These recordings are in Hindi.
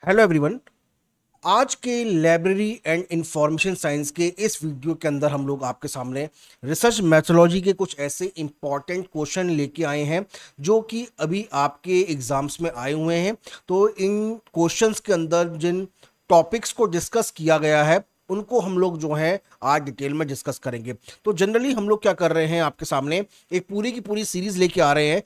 Hello everyone. आज के लाइब्रेरी एंड इंफॉर्मेशन साइंस के इस वीडियो के अंदर हम लोग आपके सामने रिसर्च मैथोलॉजी के कुछ ऐसे इंपॉर्टेंट क्वेश्चन लेके आए हैं जो कि अभी आपके एग्जाम्स में आए हुए हैं। तो इन क्वेश्चंस के अंदर जिन टॉपिक्स को डिस्कस किया गया है उनको हम लोग जो है आज डिटेल में डिस्कस करेंगे। तो जनरली हम लोग क्या कर रहे हैं, आपके सामने एक पूरी की पूरी सीरीज लेके आ रहे हैं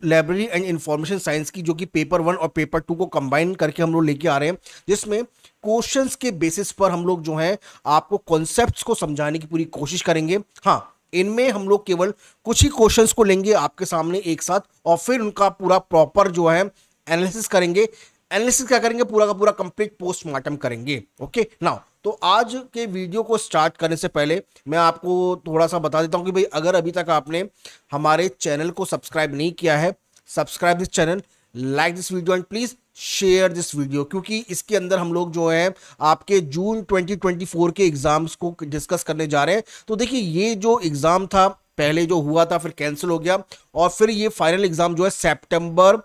लाइब्रेरी एंड इंफॉर्मेशन साइंस की, जो कि पेपर 1 और पेपर 2 को कंबाइन करके हम लोग लेके आ रहे हैं, जिसमें क्वेश्चंस के बेसिस पर हम लोग जो है आपको कॉन्सेप्ट्स को समझाने की पूरी कोशिश करेंगे। हाँ, इनमें हम लोग केवल कुछ ही क्वेश्चंस को लेंगे आपके सामने एक साथ और फिर उनका पूरा प्रॉपर जो है एनालिसिस करेंगे। एनालिसिस क्या करेंगे, पूरा का पूरा कंप्लीट पोस्टमार्टम करेंगे। ओके नाउ, तो आज के वीडियो को स्टार्ट करने से पहले मैं आपको थोड़ा सा बता देता हूं कि भाई अगर अभी तक आपने हमारे चैनल को सब्सक्राइब नहीं किया है, subscribe this channel, like this video and please share this video, क्योंकि इसके अंदर हम लोग जो है आपके जून 2024 के एग्जाम्स को डिस्कस करने जा रहे हैं। तो देखिए, ये जो एग्जाम था पहले जो हुआ था फिर कैंसिल हो गया और फिर ये फाइनल एग्जाम जो है सितंबर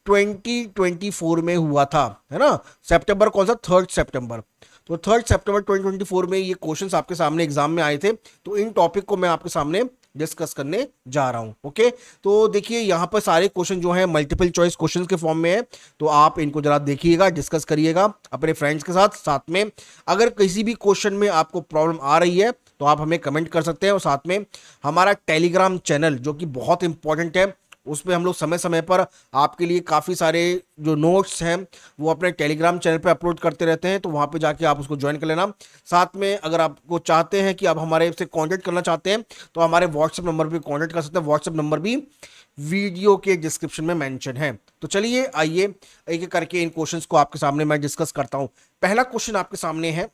2024 में हुआ था, है ना। सितंबर कौन सा, 3 सितंबर। तो 3 सितंबर 2024 में ये क्वेश्चंस आपके सामने एग्जाम में आए थे। तो इन टॉपिक को मैं आपके सामने डिस्कस करने जा रहा हूं। ओके, तो देखिए यहाँ पर सारे क्वेश्चन जो हैं मल्टीपल चॉइस क्वेश्चंस के फॉर्म में है, तो आप इनको जरा देखिएगा, डिस्कस करिएगा अपने फ्रेंड्स के साथ। साथ में अगर किसी भी क्वेश्चन में आपको प्रॉब्लम आ रही है तो आप हमें कमेंट कर सकते हैं। और साथ में हमारा टेलीग्राम चैनल जो कि बहुत इंपॉर्टेंट है, उसमें हम लोग समय समय पर आपके लिए काफ़ी सारे जो नोट्स हैं वो अपने टेलीग्राम चैनल पे अपलोड करते रहते हैं, तो वहाँ पे जाके आप उसको ज्वाइन कर लेना। साथ में अगर आपको चाहते हैं कि आप हमारे से कांटेक्ट करना चाहते हैं तो हमारे व्हाट्सएप नंबर पे कांटेक्ट कर सकते हैं। व्हाट्सएप नंबर भी वीडियो के डिस्क्रिप्शन में मेंशन है। तो चलिए आइए एक एक करके इन क्वेश्चंस को आपके सामने मैं डिस्कस करता हूँ। पहला क्वेश्चन आपके सामने है,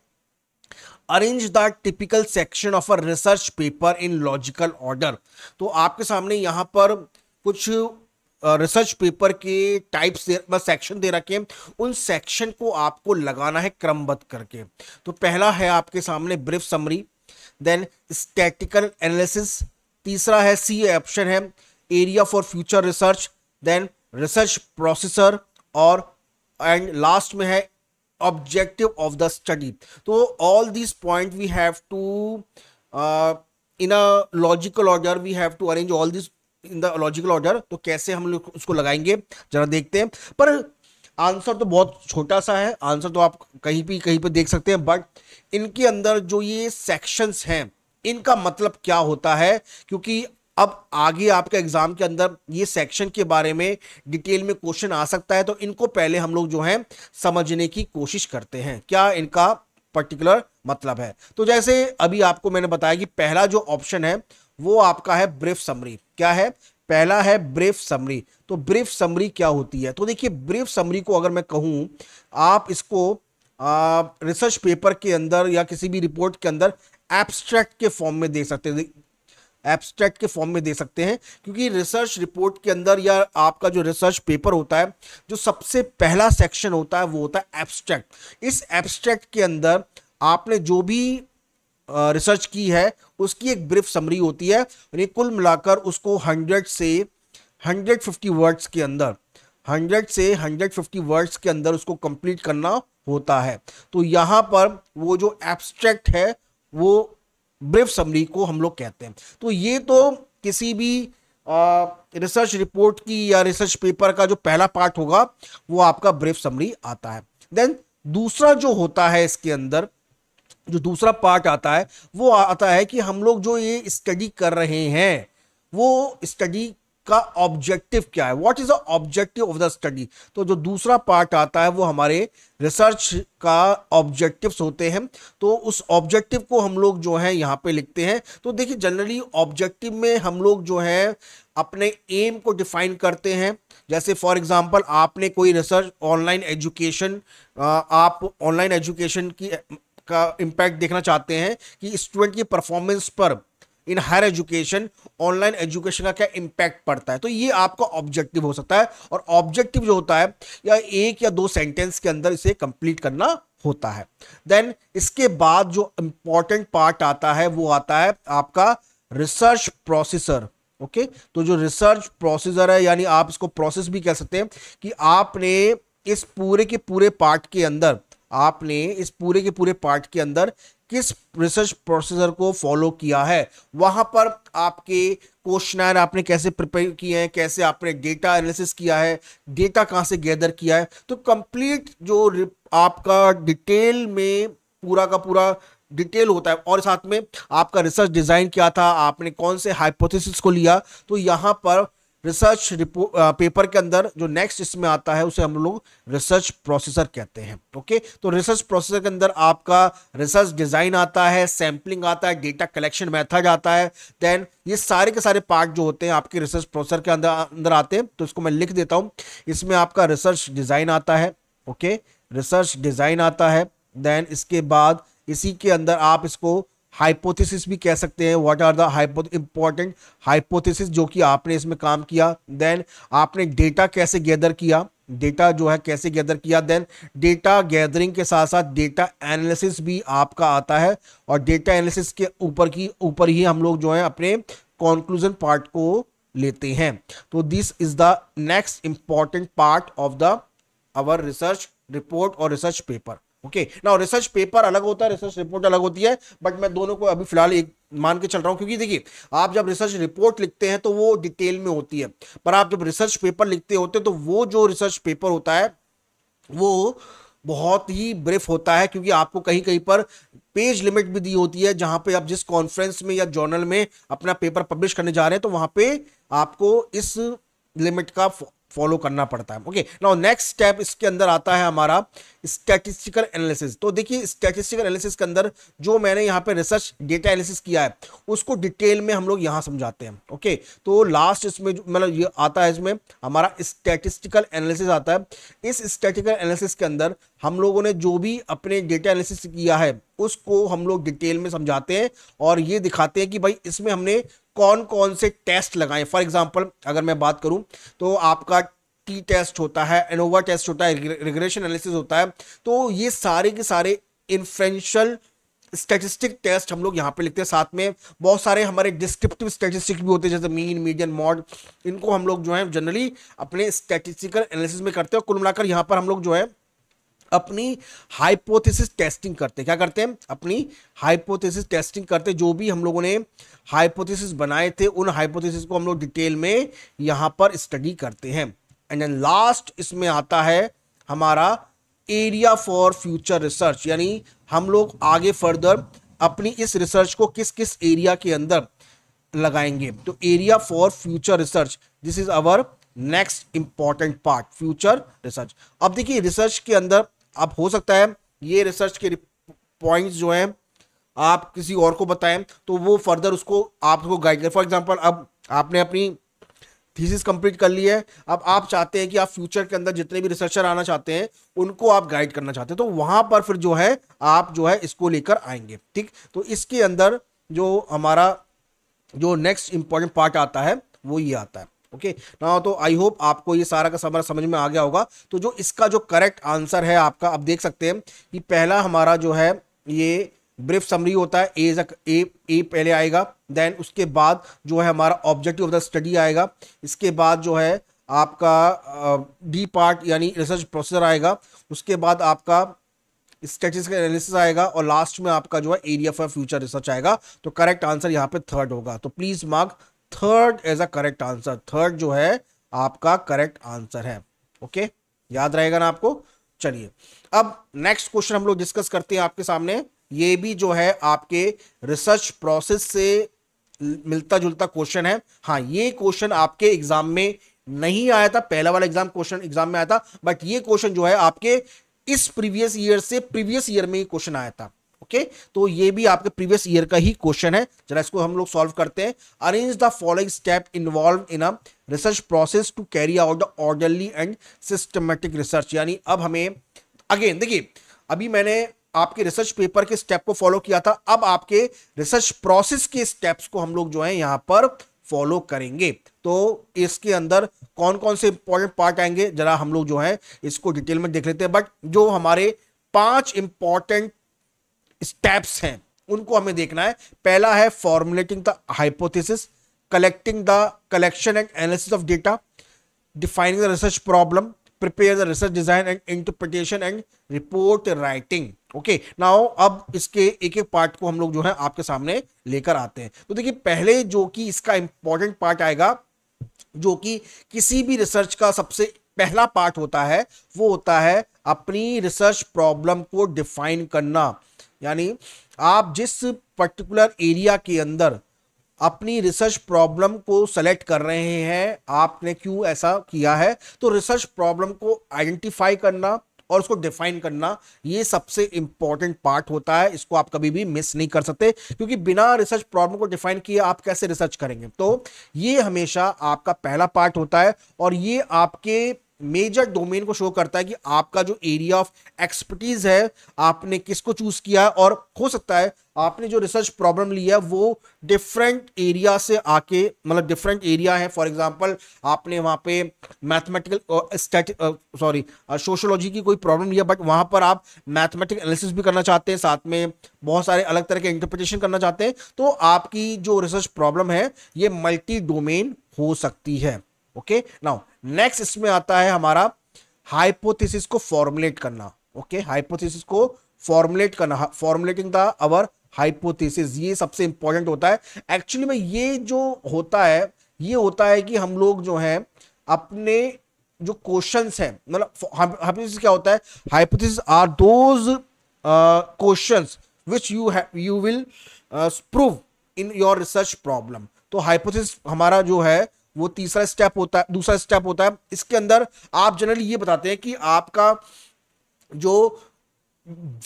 arrange the typical section of a research paper in logical order. तो आपके सामने यहाँ पर कुछ रिसर्च पेपर के टाइप्स सेक्शन दे रखे हैं, उन सेक्शन को आपको लगाना है क्रमबद्ध करके। तो पहला है आपके सामने brief summary, then statical analysis, तीसरा है सी ऑप्शन है area for future research, then research processor, और एंड लास्ट में है ऑब्जेक्टिव ऑफ द स्टडी। तो all this point we have to in a logical order, we have to arrange all this in the logical order. तो कैसे हम लोग उसको लगाएंगे जरा देखते हैं। पर आंसर तो बहुत छोटा सा है, आंसर तो आप कहीं पे देख सकते हैं, बट इनके अंदर जो ये सेक्शंस हैं इनका मतलब क्या होता है, क्योंकि अब आगे आपके एग्जाम के अंदर ये सेक्शन के बारे में डिटेल में क्वेश्चन आ सकता है। तो इनको पहले हम लोग जो है समझने की कोशिश करते हैं क्या इनका पर्टिकुलर मतलब है। तो जैसे अभी आपको मैंने बताया कि पहला जो ऑप्शन है वो आपका है ब्रीफ समरी। क्या है, पहला है ब्रीफ समरी। तो ब्रीफ समरी क्या होती है, तो देखिए ब्रीफ समरी को अगर मैं कहूं, आप इसको रिसर्च पेपर के अंदर या किसी भी रिपोर्ट के अंदर एब्स्ट्रैक्ट के फॉर्म में दे सकते हैं, एब्स्ट्रैक्ट के फॉर्म में दे सकते हैं, क्योंकि रिसर्च रिपोर्ट के अंदर या आपका जो रिसर्च पेपर होता है, जो सबसे पहला सेक्शन होता है वो होता है एब्स्ट्रैक्ट। इस एब्स्ट्रैक्ट के अंदर आपने जो भी रिसर्च की है उसकी एक ब्रीफ समरी होती है, यानी कुल मिलाकर उसको 100 से 150 वर्ड्स के अंदर, 100 से 150 वर्ड्स के अंदर उसको कंप्लीट करना होता है। तो यहां पर वो जो एब्स्ट्रैक्ट है वो ब्रीफ समरी को हम लोग कहते हैं। तो ये तो किसी भी रिसर्च रिपोर्ट की या रिसर्च पेपर का जो पहला पार्ट होगा वो आपका ब्रीफ समरी आता है। देन दूसरा जो होता है इसके अंदर, जो दूसरा पार्ट आता है वो आता है कि हम लोग जो ये स्टडी कर रहे हैं वो स्टडी का ऑब्जेक्टिव क्या है, what is the objective of the study. तो जो दूसरा पार्ट आता है वो हमारे रिसर्च का ऑब्जेक्टिव्स होते हैं। तो उस ऑब्जेक्टिव को हम लोग जो है यहाँ पे लिखते हैं। तो देखिए जनरली ऑब्जेक्टिव में हम लोग जो है अपने एम को डिफाइन करते हैं। जैसे फॉर एग्जांपल आपने कोई रिसर्च ऑनलाइन एजुकेशन, आप ऑनलाइन एजुकेशन की का इम्पैक्ट देखना चाहते हैं कि स्टूडेंट की परफॉर्मेंस पर in higher education, online education का क्या इम्पैक्ट पड़ता है। तो ये आपका ऑब्जेक्टिव हो सकता है, और ऑब्जेक्टिव जो होता है या एक या दो सेंटेंस के अंदर इसे कंप्लीट करना होता है। देन इसके बाद जो इंपॉर्टेंट पार्ट आता है वो आता है आपका रिसर्च प्रोसेसर। ओके, तो जो रिसर्च प्रोसेसर है, यानी आप इसको प्रोसेस भी कह सकते हैं, कि आपने इस पूरे के पूरे पार्ट के अंदर आपने इस पूरे के पूरे पार्ट के अंदर किस रिसर्च प्रोसीजर को फॉलो किया है, वहां पर आपके क्वेश्चनर आपने कैसे प्रिपेयर किए हैं, कैसे आपने डेटा एनालिसिस किया है, डेटा कहां से गैदर किया है। तो कंप्लीट जो आपका डिटेल में पूरा का पूरा डिटेल होता है, और साथ में आपका रिसर्च डिजाइन क्या था, आपने कौन से हाइपोथेसिस को लिया। तो यहां पर रिसर्च पेपर के अंदर जो नेक्स्ट इसमें आता है उसे हम लोग रिसर्च प्रोसीजर कहते हैं। ओके, तो रिसर्च प्रोसीजर के अंदर आपका रिसर्च डिजाइन आता है, सैंपलिंग आता है, डेटा कलेक्शन मेथड आता है, देन ये सारे के सारे पार्ट जो होते हैं आपके रिसर्च प्रोसीजर के अंदर आते हैं। तो इसको मैं लिख देता हूं, इसमें आपका रिसर्च डिजाइन आता है। ओके, रिसर्च डिजाइन आता है, देन इसके बाद इसी के अंदर आप इसको हाइपोथेसिस भी कह सकते हैं, what are the important hypothesis जो कि आपने इसमें काम किया। देन आपने डेटा कैसे गैदर किया, डेटा जो है कैसे गैदर किया। देन डेटा गैदरिंग के साथ साथ डेटा एनालिसिस भी आपका आता है, और डेटा एनालिसिस के ऊपर ही हम लोग जो है अपने कंक्लूजन पार्ट को लेते हैं। तो this is the next important part of the our research report और research paper. Okay, now research paper अलग होता है, रिसर्च रिपोर्ट अलग होती है, बट मैं दोनों को अभी फिलहाल एक मान के चल रहा हूं, क्योंकि देखिए आप जब रिसर्च रिपोर्ट लिखते हैं तो वो डिटेल में होती है, पर आप जब रिसर्च पेपर लिखते होते हैं तो वो जो रिसर्च पेपर होता है वो बहुत ही ब्रीफ होता है, क्योंकि आपको कहीं कहीं पर पेज लिमिट भी दी होती है, जहां पे आप जिस कॉन्फ्रेंस में या जर्नल में अपना पेपर पब्लिश करने जा रहे हैं तो वहां पे आपको इस लिमिट का फॉलो करना पड़ता है। ओके, नाउ नेक्स्ट स्टेप इसके अंदर आता है हमारा स्टैटिस्टिकल एनालिसिस। तो देखिए स्टैटिस्टिकल एनालिसिस के अंदर जो मैंने यहाँ पे रिसर्च डेटा एनालिसिस किया है उसको डिटेल में हम लोग यहाँ समझाते हैं। ओके, तो लास्ट इसमें मतलब ये आता है, इसमें हमारा स्टैटिस्टिकल एनालिसिस आता है। इस स्टैटिस्टिकल एनालिसिस के अंदर हम लोगों ने जो भी अपने डेटा एनालिसिस किया है उसको हम लोग डिटेल में समझाते हैं, और ये दिखाते हैं कि भाई इसमें हमने कौन कौन से टेस्ट लगाए। फॉर एग्जांपल अगर मैं बात करूं तो आपका टी टेस्ट होता है, एनोवा टेस्ट होता है, रिग्रेशन एनालिसिस होता है। तो ये सारे के सारे इन्फ्रेंशियल स्टैटिस्टिक टेस्ट हम लोग यहाँ पे लिखते हैं। साथ में बहुत सारे हमारे डिस्क्रिप्टिव स्टैटिस्टिक्स भी होते हैं, जैसे मीन, मीडियन, मॉड। इनको हम लोग जो है जनरली अपने स्टैटिस्टिकल एनालिसिस में करते हैं। कुल मिलाकर यहाँ पर हम लोग जो है अपनी हाइपोथेसिस टेस्टिंग करते हैं। क्या करते हैं? अपनी हाइपोथेसिस टेस्टिंग करते हैं। जो भी हम लोगों ने हाइपोथेसिस बनाए थे उन हाइपोथेसिस को हम लोग डिटेल में यहां पर स्टडी करते हैं। एंड देन लास्ट इसमें आता है हमारा एरिया फॉर फ्यूचर रिसर्च, यानी हम लोग आगे फर्दर अपनी इस रिसर्च को किस किस एरिया के अंदर लगाएंगे। तो area for future research, this is our next important part, future research. अब देखिए रिसर्च के अंदर अब हो सकता है ये रिसर्च के पॉइंट्स जो हैं आप किसी और को बताएं तो वो फर्दर उसको आपको गाइड करें। फॉर एग्जांपल अब आपने अपनी थीसिस कंप्लीट कर ली है, अब आप चाहते हैं कि आप फ्यूचर के अंदर जितने भी रिसर्चर आना चाहते हैं उनको आप गाइड करना चाहते हैं, तो वहां पर फिर जो है आप जो है इसको लेकर आएंगे। ठीक, तो इसके अंदर जो हमारा जो नेक्स्ट इंपॉर्टेंट पार्ट आता है वो ये आता है। ओके ना, तो आई होप आपको ये सारा का सारा समझ में आ गया होगा। तो जो इसका जो करेक्ट आंसर है आपका, अब देख सकते हैं कि पहला हमारा जो है ये ब्रीफ समरी होता है, ए पहले आएगा, देन उसके बाद जो है हमारा ऑब्जेक्टिव ऑफ द स्टडी आएगा, इसके बाद जो है आपका डी पार्ट यानी रिसर्च प्रोसीजर आएगा, उसके बाद आपका स्टैटिस्टिकल एनालिसिस आएगा, और लास्ट में आपका जो है एरिया फॉर फ्यूचर रिसर्च आएगा। तो करेक्ट आंसर यहाँ पे थर्ड होगा। तो please mark third as a correct answer. Third जो है आपका करेक्ट आंसर है। ओके, याद रहेगा ना आपको। चलिए अब नेक्स्ट क्वेश्चन हम लोग डिस्कस करते हैं आपके सामने। ये भी जो है आपके रिसर्च प्रोसेस से मिलता जुलता क्वेश्चन है। हाँ, ये क्वेश्चन आपके एग्जाम में नहीं आया था, पहला वाला क्वेश्चन एग्जाम में आया था, बट ये क्वेश्चन जो है आपके इस प्रीवियस ईयर से प्रीवियस ईयर में ही क्वेश्चन आया था। ओके, तो ये भी आपके प्रीवियस ईयर का ही क्वेश्चन है। जरा इसको हम लोग सॉल्व करते हैं। Arrange the following step involve in a research process to carry out the orderly and systematic research. यानी अब हमें अगेन देखिए, अभी मैंने आपके रिसर्च पेपर के स्टेप को फॉलो किया था, अब आपके रिसर्च प्रोसेस के स्टेप्स को हम लोग जो है यहां पर फॉलो करेंगे। तो इसके अंदर कौन कौन से इंपॉर्टेंट पार्ट आएंगे जरा हम लोग जो है इसको डिटेल में देख लेते हैं। बट जो हमारे 5 इंपॉर्टेंट स्टेप्स हैं उनको हमें देखना है। पहला है formulating the hypothesis, collecting the collection and analysis of data, defining the research problem, prepare the research design and interpretation and report writing. Okay, now अब इसके एक एक पार्ट को हम लोग जो है आपके सामने लेकर आते हैं। तो देखिए, पहले जो कि इसका इंपॉर्टेंट पार्ट आएगा, जो कि किसी भी रिसर्च का सबसे पहला पार्ट होता है, वो होता है अपनी रिसर्च प्रॉब्लम को डिफाइन करना। यानी आप जिस पर्टिकुलर एरिया के अंदर अपनी रिसर्च प्रॉब्लम को सेलेक्ट कर रहे हैं, आपने क्यों ऐसा किया है, तो रिसर्च प्रॉब्लम को आइडेंटिफाई करना और उसको डिफाइन करना, ये सबसे इंपॉर्टेंट पार्ट होता है। इसको आप कभी भी मिस नहीं कर सकते, क्योंकि बिना रिसर्च प्रॉब्लम को डिफाइन किए आप कैसे रिसर्च करेंगे। तो ये हमेशा आपका पहला पार्ट होता है, और ये आपके मेजर डोमेन को शो करता है कि आपका जो एरिया ऑफ एक्सपर्टीज है, आपने किसको चूज किया है। और हो सकता है आपने जो रिसर्च प्रॉब्लम लिया है वो डिफरेंट एरिया से आके, मतलब डिफरेंट एरिया है। फॉर एग्जांपल, आपने वहां पे मैथमेटिकल सोशियोलॉजी की कोई प्रॉब्लम लिया, बट वहां पर आप मैथमेटिकल एनालिसिस भी करना चाहते हैं, साथ में बहुत सारे अलग तरह के इंटरप्रिटेशन करना चाहते हैं, तो आपकी जो रिसर्च प्रॉब्लम है ये मल्टी डोमेन हो सकती है। ओके, नाउ नेक्स्ट इसमें आता है हमारा हाइपोथेसिस को फॉर्मुलेट करना। ओके, हाइपोथेसिस को फॉर्मुलेट करना, फॉर्मुलेटिंग द आवर हाइपोथेसिस, ये सबसे इंपॉर्टेंट होता है। एक्चुअली में ये जो होता है, ये होता है कि हम लोग जो है अपने जो क्वेश्चंस हैं, मतलब हाइपोथेसिस क्या होता है, hypothesis are those questions which you will prove in your research problem. तो हाइपोथेसिस हमारा जो है वो तीसरा स्टेप होता है, दूसरा स्टेप होता है। इसके अंदर आप जनरली ये बताते हैं कि आपका जो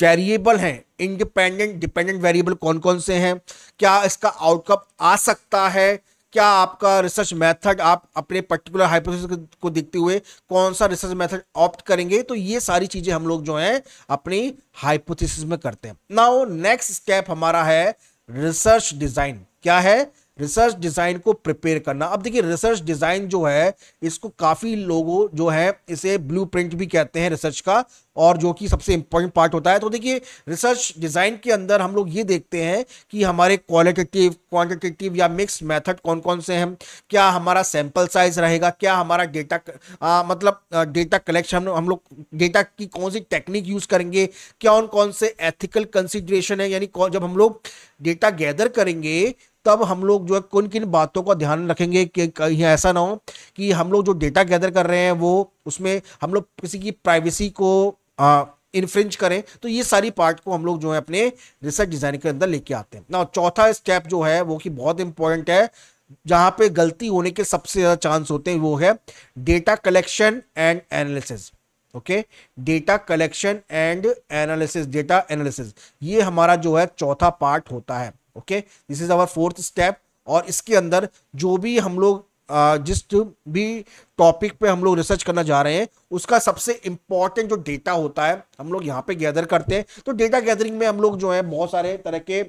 वेरिएबल हैं, इंडिपेंडेंट डिपेंडेंट वेरिएबल कौन कौन से हैं, क्या इसका आउटकम आ सकता है, क्या आपका रिसर्च मेथड, आप अपने पर्टिकुलर हाइपोथेसिस को देखते हुए कौन सा रिसर्च मेथड ऑप्ट करेंगे। तो ये सारी चीजें हम लोग जो है अपनी हाइपोथेसिस में करते हैं। नाउ नेक्स्ट स्टेप हमारा है रिसर्च डिजाइन। क्या है, रिसर्च डिजाइन को प्रिपेयर करना। अब देखिए, रिसर्च डिजाइन जो है इसको काफी लोगों जो है इसे ब्लूप्रिंट भी कहते हैं रिसर्च का, और जो कि सबसे इंपॉर्टेंट पार्ट होता है। तो देखिए, रिसर्च डिजाइन के अंदर हम लोग ये देखते हैं कि हमारे क्वालिटेटिव, क्वांटिटेटिव या मिक्स मेथड कौन कौन से हैं, क्या हमारा सैंपल साइज रहेगा, क्या हमारा डेटा मतलब डेटा कलेक्शन, हम लोग डेटा की कौन सी टेक्निक यूज करेंगे, कौन कौन से एथिकल कंसिडरेशन है, यानी जब हम लोग डेटा गैदर करेंगे तब हम लोग जो है किन किन बातों का ध्यान रखेंगे कि कहीं ऐसा ना हो कि हम लोग जो डेटा गैदर कर रहे हैं वो उसमें हम लोग किसी की प्राइवेसी को इन्फ्रिंज करें। तो ये सारी पार्ट को हम लोग जो है अपने रिसर्च डिजाइन के अंदर लेके आते हैं ना। चौथा स्टेप जो है वो कि बहुत इंपॉर्टेंट है, जहां पे गलती होने के सबसे ज्यादा चांस होते हैं, वो है data collection and analysis. Okay, data collection and analysis, data analysis, ये हमारा जो है चौथा पार्ट होता है। Okay, this is our fourth step. और इसके अंदर जो भी हम लोग जिस भी टॉपिक पे हम लोग रिसर्च करना जा रहे हैं, उसका सबसे इंपॉर्टेंट जो डेटा होता है हम लोग यहाँ पे गैदर करते हैं। तो डेटा गैदरिंग में हम लोग जो है बहुत सारे तरह के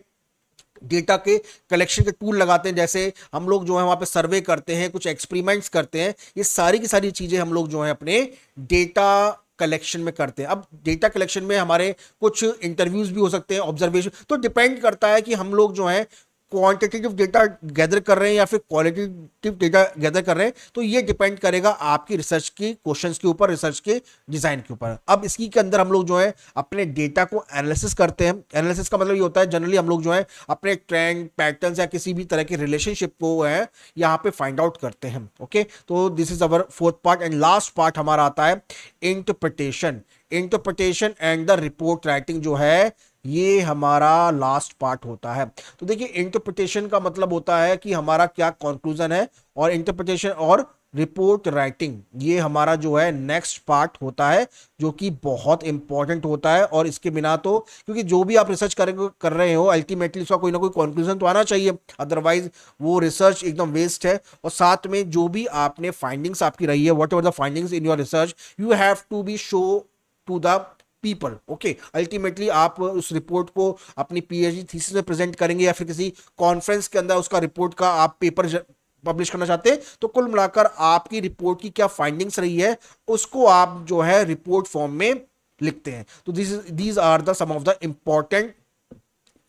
डेटा के कलेक्शन के टूल लगाते हैं, जैसे हम लोग जो है वहां पे सर्वे करते हैं, कुछ एक्सपेरिमेंट्स करते हैं। ये सारी की सारी चीजें हम लोग जो है अपने डेटा कलेक्शन में करते हैं। अब डेटा कलेक्शन में हमारे कुछ इंटरव्यूज भी हो सकते हैं, ऑब्जर्वेशन, तो डिपेंड करता है कि हम लोग जो है क्वांटिटेटिव डेटा गैदर कर रहे हैं या फिर क्वालिटेटिव डेटा गैदर कर रहे हैं। तो ये डिपेंड करेगा आपकी रिसर्च के क्वेश्चंस के ऊपर, रिसर्च के डिजाइन के ऊपर। अब इसकी के अंदर हम लोग जो है अपने डेटा को एनालिसिस करते हैं। एनालिसिस का मतलब ये होता है जनरली हम लोग जो है अपने ट्रेंड, पैटर्न्स या किसी भी तरह की रिलेशनशिप को है यहाँ पे फाइंड आउट करते हैं। ओके, तो this is our fourth part. And last part हमारा आता है interpretation. Interpretation and the report writing जो है ये हमारा लास्ट पार्ट होता है। तो देखिए, इंटरप्रिटेशन का मतलब होता है कि हमारा क्या कंक्लूजन है, और इंटरप्रिटेशन और रिपोर्ट राइटिंग ये हमारा जो है नेक्स्ट पार्ट होता है, जो कि बहुत इंपॉर्टेंट होता है। और इसके बिना तो, क्योंकि जो भी आप रिसर्च कर रहे हो अल्टीमेटली उसका कोई ना कोई कंक्लूजन तो आना चाहिए, अदरवाइज वो रिसर्च एकदम वेस्ट है। और साथ में जो भी आपने फाइंडिंग्स आपकी रही है, whatever the findings in your research, you have to be show to the people. Okay, ultimately आप उस रिपोर्ट को अपनी पीएचडी थीसिस में प्रेजेंट करेंगे या फिर किसी कॉन्फ्रेंस के अंदर उसका रिपोर्ट का आप पेपर पब्लिश करना चाहते हैं। तो कुल मिलाकर आपकी रिपोर्ट की क्या फाइंडिंग्स रही है उसको आप जो है रिपोर्ट फॉर्म में लिखते हैं। तो these are the some of the important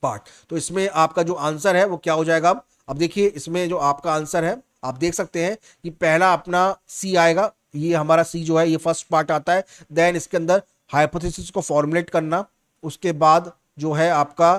part. तो इसमें आपका जो आंसर है वो क्या हो जाएगा। अब देखिए, इसमें जो आपका आंसर है आप देख सकते हैं कि पहला अपना सी आएगा, ये हमारा सी जो है ये फर्स्ट पार्ट आता है। देन इसके अंदर हाइपोथेसिस को फॉर्मुलेट करना, उसके बाद जो है आपका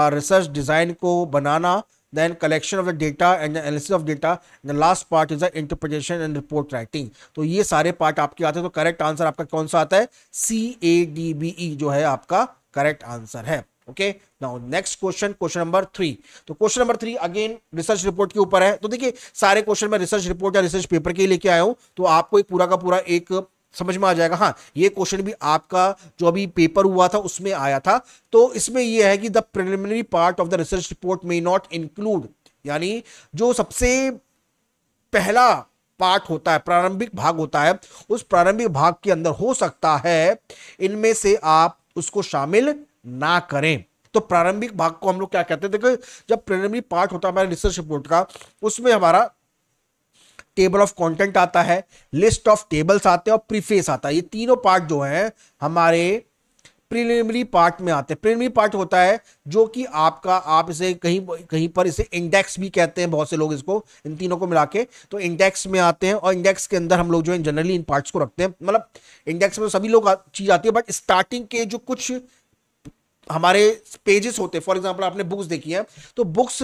रिसर्च डिजाइन को बनाना, then collection of the data and the analysis of data, and the last part is the interpretation and report writing। तो ये सारे पार्ट आपके आते हैं। तो करेक्ट आंसर आपका कौन सा आता है? CADBE जो है आपका करेक्ट आंसर है। Okay, now next question, question number 3। तो question number 3 again research report के ऊपर है। तो देखिए सारे क्वेश्चन मैं रिसर्च रिपोर्ट या रिसर्च पेपर के लेके आया हूं, तो आपको एक पूरा का पूरा एक समझ में आ जाएगा। हाँ, ये क्वेश्चन भी आपका जो अभी पेपर हुआ था उसमें आया था। तो इसमें ये है कि the preliminary part of the research report may not include, यानी जो सबसे पहला पार्ट होता है, प्रारंभिक भाग होता है, उस प्रारंभिक भाग के अंदर हो सकता है इनमें से आप उसको शामिल ना करें। तो प्रारंभिक भाग को हम लोग क्या कहते हैं? देखो, जब प्रिलिमिनरी पार्ट होता है हमारे रिसर्च रिपोर्ट का, उसमें हमारा टेबल ऑफ कंटेंट आता है, लिस्ट ऑफ टेबल्स आते हैं और प्रीफेस आता है। ये तीनों पार्ट जो है हमारे प्रीलिमिनरी पार्ट में आते हैं। प्रीलिमिनरी पार्ट होता है जो कि आपका, आप इसे कहीं कहीं पर इसे इंडेक्स भी कहते हैं, बहुत से लोग इसको, इन तीनों को मिला के तो इंडेक्स में आते हैं। और इंडेक्स के अंदर हम लोग जो है जनरली इन पार्ट्स को रखते हैं, मतलब इंडेक्स में तो सभी लोग चीज आती है, बट स्टार्टिंग के जो कुछ हमारे पेजेस होते हैं, फॉर एग्जांपल आपने बुक्स देखी है, तो बुक्स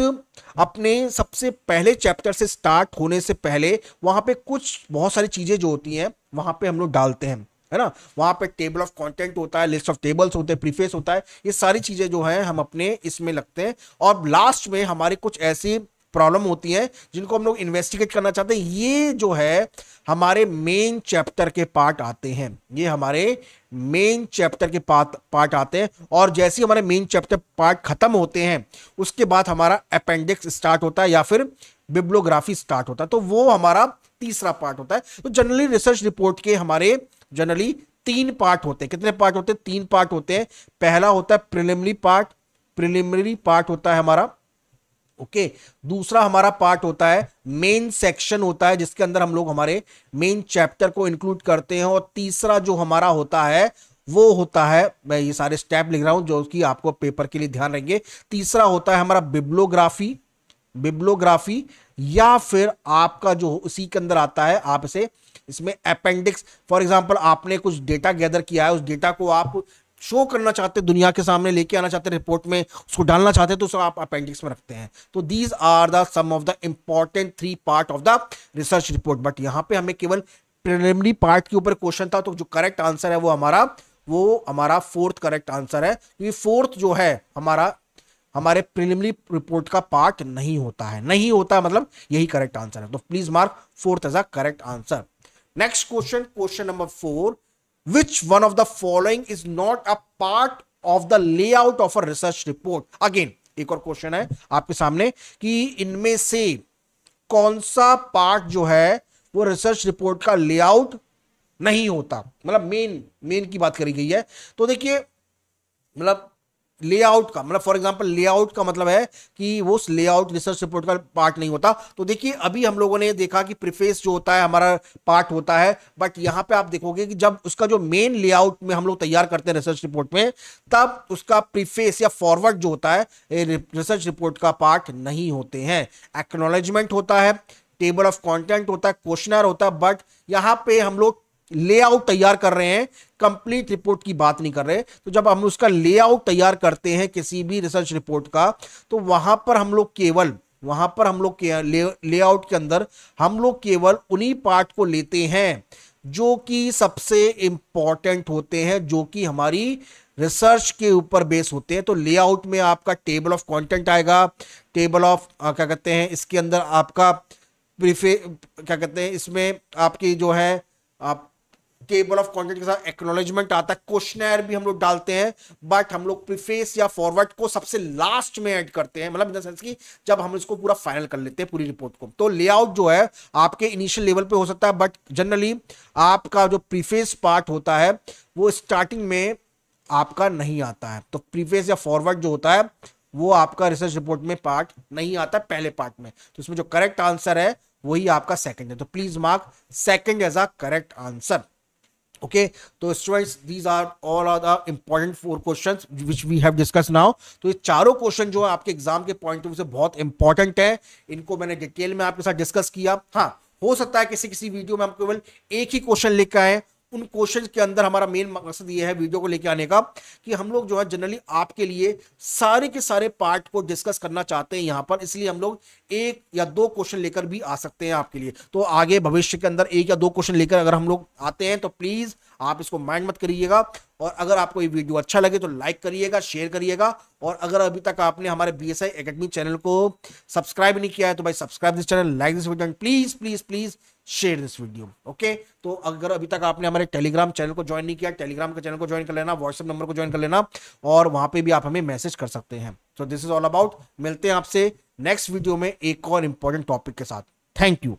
अपने सबसे पहले चैप्टर से स्टार्ट होने से पहले वहां पे कुछ बहुत सारी चीजें जो होती हैं वहां पे हम लोग डालते हैं, है ना। वहां पे टेबल ऑफ कंटेंट होता है, लिस्ट ऑफ टेबल्स होते हैं, प्रीफेस होता है, ये सारी चीजें जो हैं हम अपने इसमें लगते हैं। और लास्ट में हमारे कुछ ऐसी प्रॉब्लम होती है जिनको हम लोग इन्वेस्टिगेट करना चाहते हैं, ये जो है हमारे मेन चैप्टर के पार्ट आते हैं। ये हमारे मेन चैप्टर के पार्ट आते हैं। और जैसे ही हमारे मेन चैप्टर पार्ट खत्म होते हैं उसके बाद हमारा अपेंडिक्स स्टार्ट होता है या फिर बिब्लियोग्राफी स्टार्ट होता है, तो वो हमारा तीसरा पार्ट होता है। तो जनरली रिसर्च रिपोर्ट के हमारे जनरली 3 पार्ट होते हैं। कितने पार्ट होते हैं? 3 पार्ट होते हैं। पहला होता है प्रिलिमिनरी पार्ट, प्रिलिमिनरी पार्ट होता है हमारा, ओके। दूसरा हमारा पार्ट होता है मेन सेक्शन होता है, जिसके अंदर हम लोग हमारे मेन चैप्टर को इंक्लूड करते हैं। और तीसरा जो हमारा होता है वो होता है, मैं ये सारे स्टेप लिख रहा हूं जो कि आपको पेपर के लिए ध्यान रखेंगे। तीसरा होता है हमारा बिब्लियोग्राफी, बिब्लियोग्राफी या फिर आपका जो उसी के अंदर आता है, आप इसे इसमें अपेंडिक्स, फॉर एग्जांपल आपने कुछ डेटा गैदर किया है, उस डेटा को आप शो करना चाहते हैं, दुनिया के सामने लेके आना चाहते हैं, रिपोर्ट में उसको डालना चाहते हैं, तो उसको आप अपेंडिक्स में रखते हैं। तो these are the some of the important 3 part of the research report. But यहां पे हमें केवल प्रिलिमिनरी पार्ट के ऊपर क्वेश्चन था, तो जो करेक्ट आंसर है वो हमारा 4th करेक्ट आंसर है। क्योंकि 4th जो है हमारे प्रिलिमिनरी रिपोर्ट का पार्ट नहीं होता है, नहीं होता मतलब यही करेक्ट आंसर है। तो please mark 4th as a correct answer. Next question, question number 4, which one of the following is not a part of the layout of a research report? Again एक और क्वेश्चन है आपके सामने कि इनमें से कौन सा पार्ट जो है वो रिसर्च रिपोर्ट का लेआउट नहीं होता, मतलब मेन की बात करी गई है। तो देखिए, मतलब लेआउट का मतलब, फॉर एग्जांपल लेआउट का मतलब है कि वो लेआउट रिसर्च रिपोर्ट का पार्ट नहीं होता। तो देखिए अभी हम लोगों ने देखा कि प्रीफेस जो होता है हमारा पार्ट होता है, बट यहां पे आप देखोगे कि जब उसका जो मेन लेआउट में हम लोग तैयार करते हैं रिसर्च रिपोर्ट में, तब उसका प्रीफेस या फॉरवर्ड जो होता है रिसर्च रिपोर्ट का पार्ट नहीं होते हैं। एक्नॉलेजमेंट होता है, टेबल ऑफ कंटेंट होता है, क्वेश्चनर होता है, बट यहां पे हम लोग लेआउट तैयार कर रहे हैं, कंप्लीट रिपोर्ट की बात नहीं कर रहे। तो जब हम उसका लेआउट तैयार करते हैं किसी भी रिसर्च रिपोर्ट का, तो वहां पर हम लोग लेआउट के अंदर हम लोग केवल उन्हीं पार्ट को लेते हैं जो कि सबसे इंपॉर्टेंट होते हैं, जो कि हमारी रिसर्च के ऊपर बेस होते हैं। तो लेआउट में आपका टेबल ऑफ कंटेंट आएगा, टेबल ऑफ क्या कहते हैं, इसके अंदर आपका क्या कहते हैं, इसमें आपकी जो है आप टेबल ऑफ कंटेंट के साथ एक्नॉलेजमेंट आता है, क्वेश्चनर भी हम लोग डालते हैं, बट हम लोग प्रीफेस या फॉरवर्ड को सबसे लास्ट में ऐड करते हैं, मतलब इन द सेंस कि जब हम इसको पूरा फाइनल कर लेते हैं पूरी रिपोर्ट को। तो लेआउट जो है आपके इनिशियल लेवल पे हो सकता है, बट जनरली आपका जो प्रीफेस पार्ट होता है वो स्टार्टिंग में आपका नहीं आता है। तो प्रीफेस या फॉरवर्ड जो होता है वो आपका रिसर्च रिपोर्ट में पार्ट नहीं आता पहले पार्ट में। तो इसमें जो करेक्ट आंसर है वही आपका सेकंड है। तो please mark second as a correct answer. Okay, तो students these are all are the important 4 questions which we have discuss now. तो ये चारों क्वेश्चन जो है आपके एग्जाम के पॉइंट ऑफ व्यू से बहुत इंपॉर्टेंट है, इनको मैंने डिटेल में आपके साथ डिस्कस किया। हाँ, हो सकता है किसी किसी वीडियो में हम केवल एक ही क्वेश्चन लेकर आए। उन क्वेश्चन के अंदर हमारा मेन मकसद ये है वीडियो को लेके आने का कि हम लोग जो है जनरली आपके लिए सारे के सारे पार्ट को डिस्कस करना चाहते हैं यहां पर, इसलिए हम लोग एक या दो क्वेश्चन लेकर भी आ सकते हैं आपके लिए। तो आगे भविष्य के अंदर एक या दो क्वेश्चन लेकर अगर हम लोग आते हैं तो प्लीज आप इसको माइंड मत करिएगा। और अगर आपको ये वीडियो अच्छा लगे तो लाइक करिएगा, शेयर करिएगा। और अगर अभी तक आपने हमारे BSI एकेडमी चैनल को सब्सक्राइब नहीं किया है तो भाई subscribe this channel, like this video and please please please share this video. Okay, तो अगर अभी तक आपने हमारे टेलीग्राम चैनल को ज्वाइन नहीं किया, टेलीग्राम के चैनल को ज्वाइन कर लेना, व्हाट्सएप नंबर को ज्वाइन कर लेना और वहां पे भी आप हमें मैसेज कर सकते हैं। तो दिस इज ऑल अबाउट, मिलते हैं आपसे नेक्स्ट वीडियो में एक और इंपॉर्टेंट टॉपिक के साथ। Thank you.